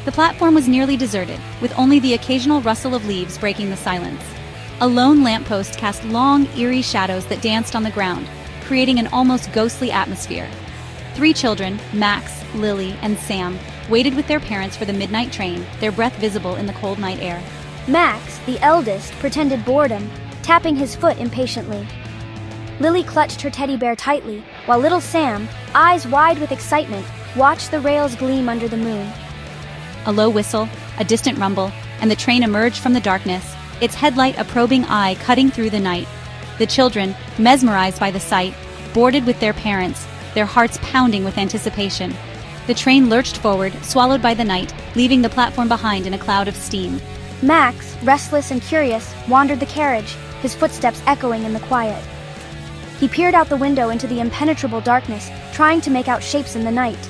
The platform was nearly deserted, with only the occasional rustle of leaves breaking the silence. A lone lamppost cast long, eerie shadows that danced on the ground, creating an almost ghostly atmosphere. 3 children, Max, Lily, and Sam, waited with their parents for the midnight train, their breath visible in the cold night air. Max, the eldest, pretended boredom, tapping his foot impatiently. Lily clutched her teddy bear tightly, while little Sam, eyes wide with excitement, watched the rails gleam under the moon. A low whistle, a distant rumble, and the train emerged from the darkness, its headlight a probing eye cutting through the night. The children, mesmerized by the sight, boarded with their parents, their hearts pounding with anticipation. The train lurched forward, swallowed by the night, leaving the platform behind in a cloud of steam. Max, restless and curious, wandered the carriage, his footsteps echoing in the quiet. He peered out the window into the impenetrable darkness, trying to make out shapes in the night.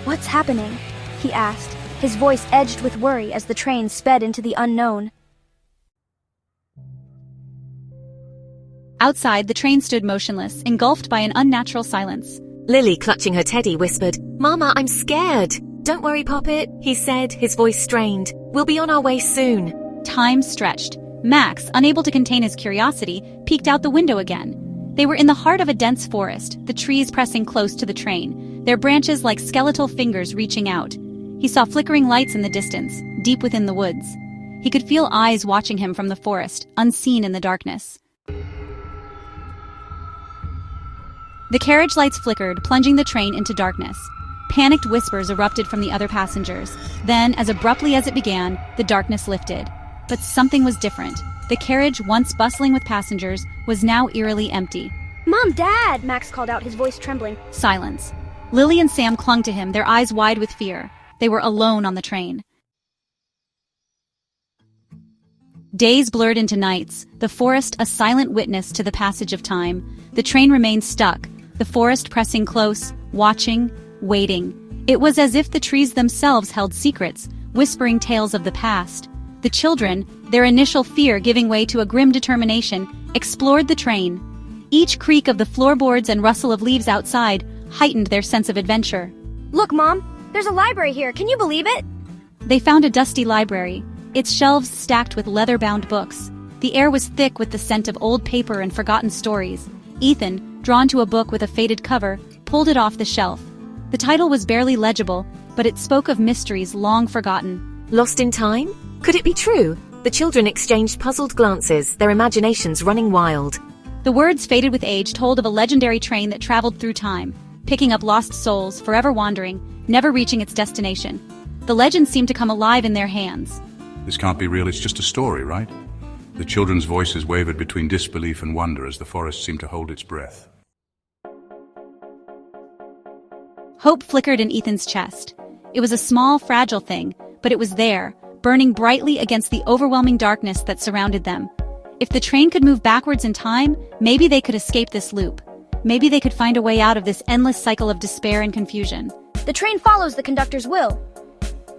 "What's happening?" he asked, his voice edged with worry as the train sped into the unknown. Outside, the train stood motionless, engulfed by an unnatural silence. Lily, clutching her teddy, whispered, "Mama, I'm scared." "Don't worry, Poppet," he said, his voice strained. "We'll be on our way soon." Time stretched. Max, unable to contain his curiosity, peeked out the window again. They were in the heart of a dense forest, the trees pressing close to the train, their branches like skeletal fingers reaching out. He saw flickering lights in the distance, deep within the woods. He could feel eyes watching him from the forest, unseen in the darkness. The carriage lights flickered, plunging the train into darkness. Panicked whispers erupted from the other passengers. Then, as abruptly as it began, the darkness lifted. But something was different. The carriage, once bustling with passengers, was now eerily empty. "Mom, Dad!" Max called out, his voice trembling. Silence. Lily and Sam clung to him, their eyes wide with fear. They were alone on the train. Days blurred into nights, the forest a silent witness to the passage of time. The train remained stuck, the forest pressing close, watching, waiting. It was as if the trees themselves held secrets, whispering tales of the past. The children, their initial fear giving way to a grim determination, explored the train. Each creak of the floorboards and rustle of leaves outside heightened their sense of adventure. "Look, Mom, there's a library here, can you believe it?" They found a dusty library, its shelves stacked with leather-bound books. The air was thick with the scent of old paper and forgotten stories. Ethan, drawn to a book with a faded cover, pulled it off the shelf. The title was barely legible, but it spoke of mysteries long forgotten. Lost in time? Could it be true? The children exchanged puzzled glances, their imaginations running wild. The words, faded with age, told of a legendary train that traveled through time, picking up lost souls, forever wandering, never reaching its destination. The legend seemed to come alive in their hands. This can't be real, it's just a story, right? The children's voices wavered between disbelief and wonder as the forest seemed to hold its breath. Hope flickered in Ethan's chest. It was a small, fragile thing, but it was there, burning brightly against the overwhelming darkness that surrounded them. If the train could move backwards in time, maybe they could escape this loop. Maybe they could find a way out of this endless cycle of despair and confusion. "The train follows the conductor's will.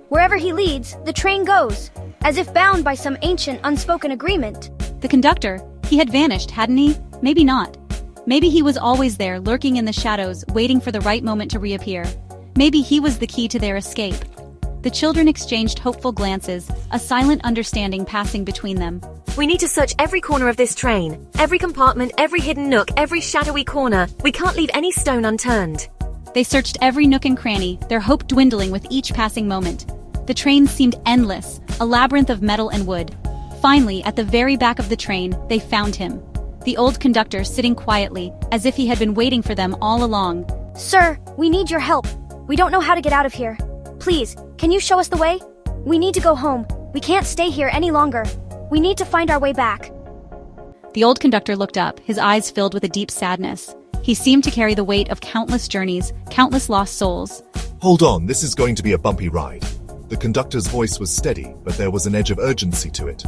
Wherever he leads, the train goes, as if bound by some ancient, unspoken agreement." The conductor, he had vanished, hadn't he? Maybe not. Maybe he was always there, lurking in the shadows, waiting for the right moment to reappear. Maybe he was the key to their escape. The children exchanged hopeful glances, a silent understanding passing between them. "We need to search every corner of this train. Every compartment, every hidden nook, every shadowy corner. We can't leave any stone unturned." They searched every nook and cranny, their hope dwindling with each passing moment. The train seemed endless, a labyrinth of metal and wood. Finally, at the very back of the train, they found him. The old conductor sitting quietly, as if he had been waiting for them all along. "Sir, we need your help. We don't know how to get out of here. Please, can you show us the way? We need to go home. We can't stay here any longer. We need to find our way back." The old conductor looked up, his eyes filled with a deep sadness. He seemed to carry the weight of countless journeys, countless lost souls. "Hold on, this is going to be a bumpy ride." The conductor's voice was steady, but there was an edge of urgency to it.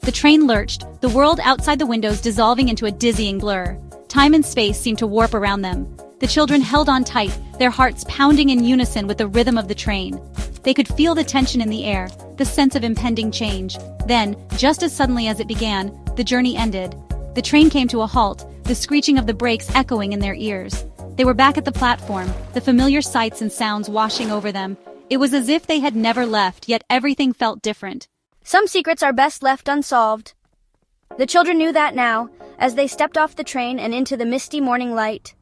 The train lurched, the world outside the windows dissolving into a dizzying blur. Time and space seemed to warp around them. The children held on tight, their hearts pounding in unison with the rhythm of the train. They could feel the tension in the air, the sense of impending change. Then, just as suddenly as it began, the journey ended. The train came to a halt, the screeching of the brakes echoing in their ears. They were back at the platform, the familiar sights and sounds washing over them. It was as if they had never left, yet everything felt different. Some secrets are best left unsolved. The children knew that now, as they stepped off the train and into the misty morning light.